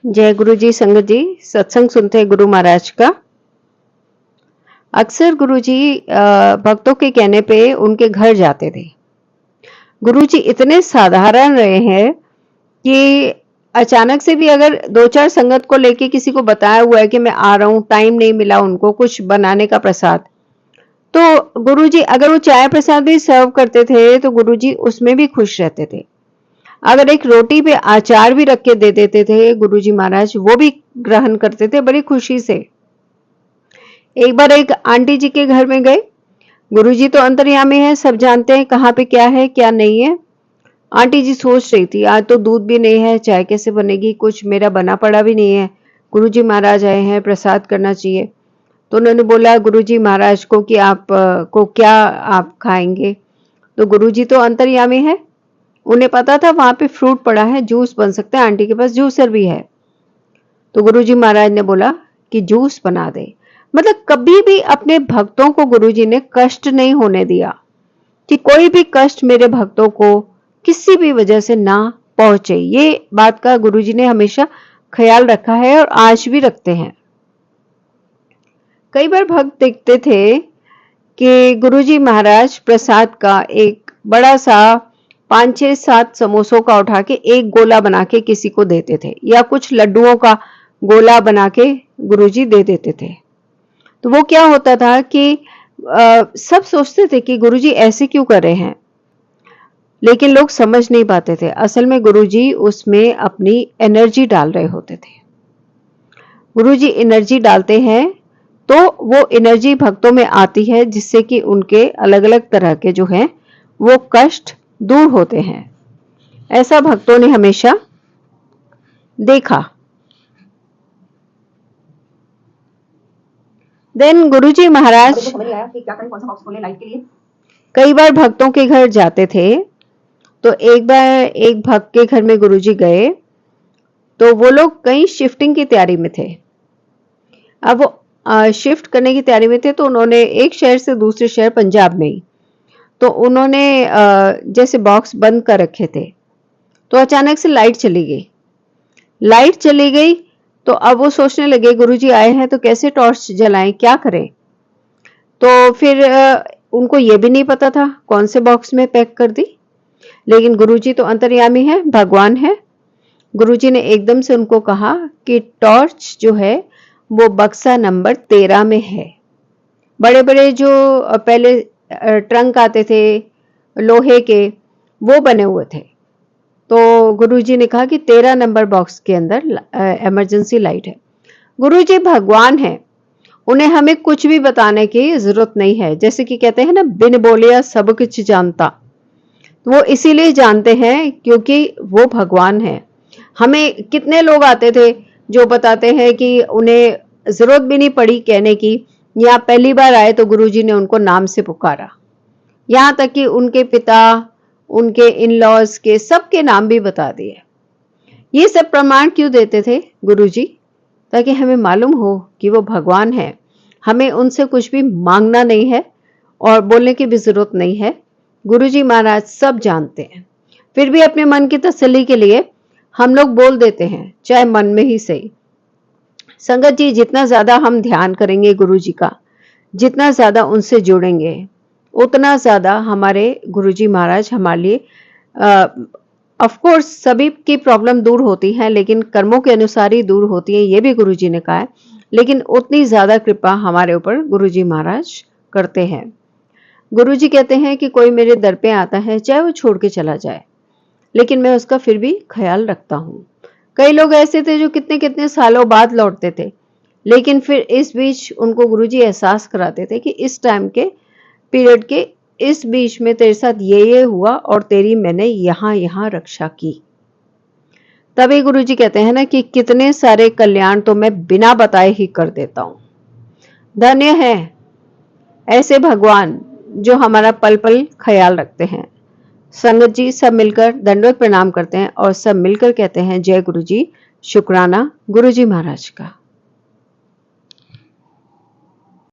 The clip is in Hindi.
जय गुरु जी। संगत जी, सत्संग सुनते हैं गुरु महाराज का। अक्सर गुरु जी भक्तों के कहने पे उनके घर जाते थे। गुरु जी इतने साधारण रहे हैं कि अचानक से भी अगर दो चार संगत को लेके किसी को बताया हुआ है कि मैं आ रहा हूँ, टाइम नहीं मिला उनको कुछ बनाने का प्रसाद, तो गुरु जी अगर वो चाय प्रसाद भी सर्व करते थे तो गुरु जी उसमें भी खुश रहते थे। अगर एक रोटी पे अचार भी रख के दे देते थे गुरुजी महाराज, वो भी ग्रहण करते थे बड़ी खुशी से। एक बार एक आंटी जी के घर में गए। गुरुजी तो अंतर्यामी है, सब जानते हैं कहाँ पे क्या है क्या नहीं है। आंटी जी सोच रही थी आज तो दूध भी नहीं है, चाय कैसे बनेगी, कुछ मेरा बना पड़ा भी नहीं है, गुरुजी महाराज आए हैं, प्रसाद करना चाहिए। तो उन्होंने बोला गुरुजी महाराज को कि आप को क्या आप खाएंगे। तो गुरुजी तो अंतर्यामी है, उन्हें पता था वहां पे फ्रूट पड़ा है, जूस बन सकता है, आंटी के पास जूसर भी है। तो गुरुजी महाराज ने बोला कि जूस बना दे। मतलब कभी भी अपने भक्तों को गुरुजी ने कष्ट नहीं होने दिया कि कोई भी कष्ट मेरे भक्तों को किसी भी वजह से ना पहुंचे। ये बात का गुरुजी ने हमेशा ख्याल रखा है और आज भी रखते हैं। कई बार भक्त देखते थे कि गुरुजी महाराज प्रसाद का एक बड़ा सा 5 6 7 समोसों का उठा के एक गोला बना के किसी को देते थे, या कुछ लड्डुओं का गोला बना के गुरुजी दे देते थे। तो वो क्या होता था कि सब सोचते थे कि गुरुजी ऐसे क्यों कर रहे हैं, लेकिन लोग समझ नहीं पाते थे असल में गुरुजी उसमें अपनी एनर्जी डाल रहे होते थे। गुरुजी एनर्जी डालते हैं तो वो एनर्जी भक्तों में आती है, जिससे कि उनके अलग अलग तरह के जो हैं वो कष्ट दूर होते हैं। ऐसा भक्तों ने हमेशा देखा। देन गुरुजी महाराज कई बार भक्तों के घर जाते थे। तो एक बार एक भक्त के घर में गुरुजी गए तो वो लोग कहीं शिफ्टिंग की तैयारी में थे। अब वो शिफ्ट करने की तैयारी में थे तो उन्होंने एक शहर से दूसरे शहर, पंजाब में ही, तो उन्होंने जैसे बॉक्स बंद कर रखे थे तो अचानक से लाइट चली गई। लाइट चली गई तो अब वो सोचने लगे गुरुजी आए हैं तो कैसे टॉर्च जलाएं, क्या करें। तो फिर उनको ये भी नहीं पता था कौन से बॉक्स में पैक कर दी, लेकिन गुरुजी तो अंतर्यामी है, भगवान है। गुरुजी ने एकदम से उनको कहा कि टॉर्च जो है वो बक्सा नंबर 13 में है। बड़े बड़े जो पहले ट्रंक आते थे लोहे के, वो बने हुए थे। तो गुरुजी ने कहा कि 13 नंबर बॉक्स के अंदर इमरजेंसी लाइट है। गुरुजी भगवान है, उन्हें हमें कुछ भी बताने की जरूरत नहीं है। जैसे कि कहते हैं ना, बिन बोलिया सब कुछ जानता। वो इसीलिए जानते हैं क्योंकि वो भगवान है। हमें कितने लोग आते थे जो बताते हैं कि उन्हें जरूरत भी नहीं पड़ी कहने की, या पहली बार आए तो गुरुजी ने उनको नाम से पुकारा, यहाँ तक कि उनके पिता, उनके इन लॉज के सबके नाम भी बता दिए। ये सब प्रमाण क्यों देते थे गुरुजी? ताकि हमें मालूम हो कि वो भगवान है। हमें उनसे कुछ भी मांगना नहीं है और बोलने की भी जरूरत नहीं है। गुरुजी महाराज सब जानते हैं, फिर भी अपने मन की तसल्ली के लिए हम लोग बोल देते हैं, चाहे मन में ही सही। संगत जी, जितना ज्यादा हम ध्यान करेंगे गुरुजी का, जितना ज्यादा उनसे जुड़ेंगे, उतना ज्यादा हमारे गुरुजी महाराज हमारे लिए ऑफ कोर्स सभी की प्रॉब्लम दूर होती है, लेकिन कर्मों के अनुसार ही दूर होती है, ये भी गुरुजी ने कहा है। लेकिन उतनी ज्यादा कृपा हमारे ऊपर गुरुजी महाराज करते हैं। गुरुजी कहते हैं कि कोई मेरे दर पे आता है, चाहे वो छोड़ के चला जाए, लेकिन मैं उसका फिर भी ख्याल रखता हूँ। कई लोग ऐसे थे जो कितने कितने सालों बाद लौटते थे, लेकिन फिर इस बीच उनको गुरुजी एहसास कराते थे कि इस टाइम के पीरियड के इस बीच में तेरे साथ ये हुआ और तेरी मैंने यहाँ यहाँ रक्षा की। तभी गुरुजी कहते हैं ना कि कितने सारे कल्याण तो मैं बिना बताए ही कर देता हूँ। धन्य है ऐसे भगवान जो हमारा पल पल ख्याल रखते हैं। संगत जी सब मिलकर दंडवत प्रणाम करते हैं और सब मिलकर कहते हैं जय गुरु जी, शुक्राना गुरुजी महाराज का।